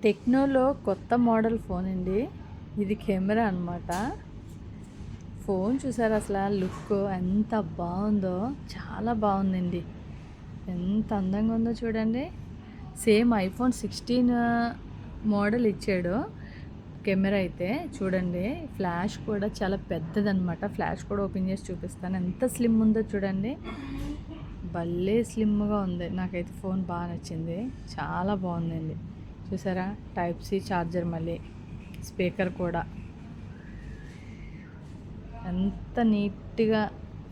టెక్నోలో కొత్త model phone అండి. ఇది కెమెరా అనమాట. ఫోన్ చూసారు అసలు లుక్ ఎంత బాగుందో, చాలా బాగుందండి. ఎంత అందంగా ఉందో చూడండి. సేమ్ ఐఫోన్ 16 మోడల్ ఇచ్చాడు కెమెరా అయితే. చూడండి ఫ్లాష్ కూడా చాలా పెద్దదనమాట. ఫ్లాష్ కూడా ఓపెన్ చేసి చూపిస్తాను. ఎంత స్లిమ్ ఉందో చూడండి. భలే స్లిమ్గా ఉంది. నాకైతే ఫోన్ బాగా నచ్చింది, చాలా బాగుందండి. చూసారా, టైప్ సి ఛార్జర్, మళ్ళీ స్పీకర్ కూడా ఎంత నీట్గా,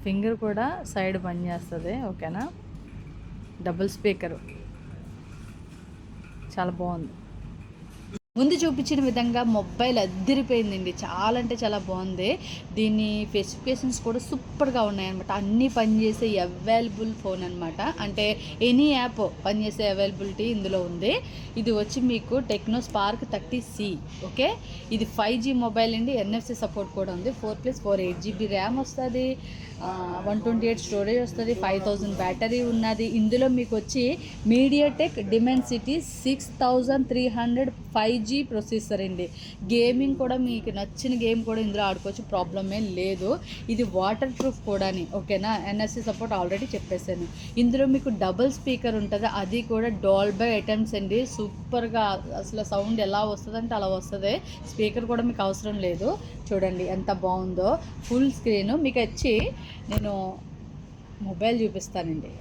ఫింగర్ కూడా సైడ్ పనిచేస్తుంది. ఓకేనా, డబుల్ స్పీకరు, చాలా బాగుంది. ముందు చూపించిన విధంగా మొబైల్ అద్దరిపోయిందండి. చాలా అంటే చాలా బాగుంది. దీని స్పెసిఫికేషన్స్ కూడా సూపర్గా ఉన్నాయన్నమాట. అన్నీ పనిచేసే అవైలబుల్ ఫోన్ అనమాట. అంటే ఎనీ యాప్ పనిచేసే అవైలబిలిటీ ఇందులో ఉంది. ఇది వచ్చి మీకు టెక్నో స్పార్క్ 30C. ఓకే, ఇది 5G మొబైల్ అండి. NFC సపోర్ట్ కూడా ఉంది. 4+4 8GB ర్యామ్ వస్తుంది, 128 స్టోరేజ్ వస్తుంది, 5000 బ్యాటరీ ఉన్నది. ఇందులో మీకు వచ్చి మీడియాటెక్ డిమెన్సిటీ 6300 5G ప్రొసెసర్ అండి. గేమింగ్ కూడా మీకు నచ్చిన గేమ్ కూడా ఇందులో ఆడుకోవచ్చు, ప్రాబ్లమే లేదు. ఇది వాటర్ ప్రూఫ్ కూడా. ఓకేనా, NFC సపోర్ట్ ఆల్రెడీ చెప్పేశాను. ఇందులో మీకు డబుల్ స్పీకర్ ఉంటుంది, అది కూడా డాల్బై ఐటమ్స్ అండి. సూపర్గా అసలు సౌండ్ ఎలా వస్తుందంటే అలా వస్తుంది. స్పీకర్ కూడా మీకు అవసరం లేదు. చూడండి ఎంత బాగుందో. ఫుల్ స్క్రీన్ మీకు వచ్చి నేను మొబైల్ చూపిస్తానండి.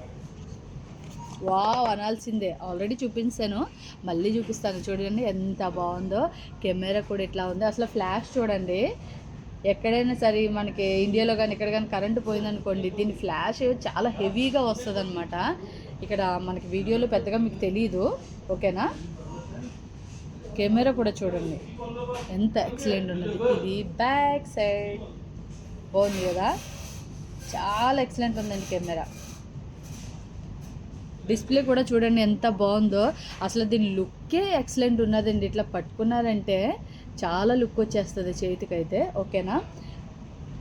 వావ్ అనాల్సిందే, ఆల్రెడీ చూపించాను, మళ్ళీ చూపిస్తాను. చూడండి ఎంత బాగుందో. కెమెరా కూడా ఇట్లా ఉంది. అసలు ఫ్లాష్ చూడండి. ఎక్కడైనా సరే మనకి ఇండియాలో కానీ ఇక్కడ కానీ కరెంటు పోయిందనుకోండి, దీని ఫ్లాష్ చాలా హెవీగా వస్తుంది అనమాట. ఇక్కడ మనకి వీడియోలో పెద్దగా మీకు తెలియదు. ఓకేనా, కెమెరా కూడా చూడండి ఎంత ఎక్సలెంట్ ఉన్నది. ఇది బ్యాక్ సైడ్ బాగుంది కదా, చాలా ఎక్సలెంట్ ఉందండి కెమెరా. డిస్ప్లే కూడా చూడండి ఎంత బాగుందో. అసలు దీని లుక్కే ఎక్సలెంట్ ఉన్నదండి. ఇట్లా పట్టుకున్నారంటే చాలా లుక్ వచ్చేస్తుంది చేతికైతే. ఓకేనా,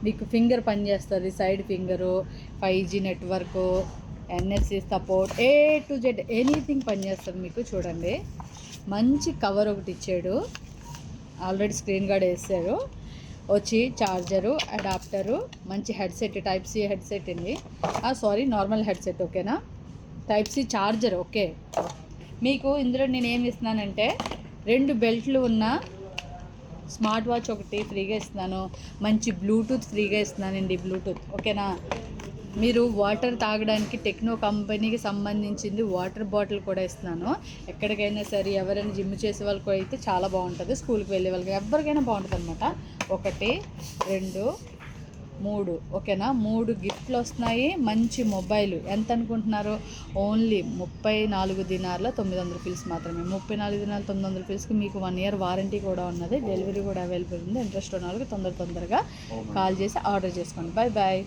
మీకు ఫింగర్ పనిచేస్తుంది, side finger, 5G network, NFC support, A to Z anything పనిచేస్తుంది మీకు. చూడండి మంచి కవర్ ఒకటి ఇచ్చాడు, ఆల్రెడీ స్క్రీన్ గార్డ్ వేసారు. వచ్చి ఛార్జరు, అడాప్టరు, మంచి హెడ్సెట్, టైప్ సి హెడ్సెట్ అండి. Sorry, normal headset. ఓకేనా, టైప్ సి ఛార్జర్. ఓకే, మీకు ఇందులో నేను ఏమి ఇస్తున్నానంటే 2 బెల్ట్లు ఉన్న స్మార్ట్ వాచ్ ఒకటి ఫ్రీగా ఇస్తున్నాను. మంచి బ్లూటూత్ ఫ్రీగా ఇస్తున్నానండి, బ్లూటూత్. ఓకేనా, మీరు వాటర్ తాగడానికి టెక్నో కంపెనీకి సంబంధించింది వాటర్ బాటిల్ కూడా ఇస్తున్నాను. ఎక్కడికైనా సరే ఎవరైనా జిమ్ చేసే వాళ్ళకి అయితే చాలా బాగుంటుంది, స్కూల్కి వెళ్ళే వాళ్ళకి ఎవరికైనా బాగుంటుంది అనమాట. 1 2 3. ఓకేనా, 3 గిఫ్ట్లు వస్తున్నాయి. మంచి మొబైల్. ఎంత అనుకుంటున్నారు? ఓన్లీ 34 దినార్ల 900 రూపీస్ మాత్రమే. 34 దినాల 900 రూపీస్కి మీకు 1 year వారంటీ కూడా ఉన్నది. డెలివరీ కూడా అవైలబుల్ ఉంది. ఇంట్రెస్ట్ ఉన్న వాళ్ళకి తొందరగా కాల్ చేసి ఆర్డర్ చేసుకోండి. Bye bye.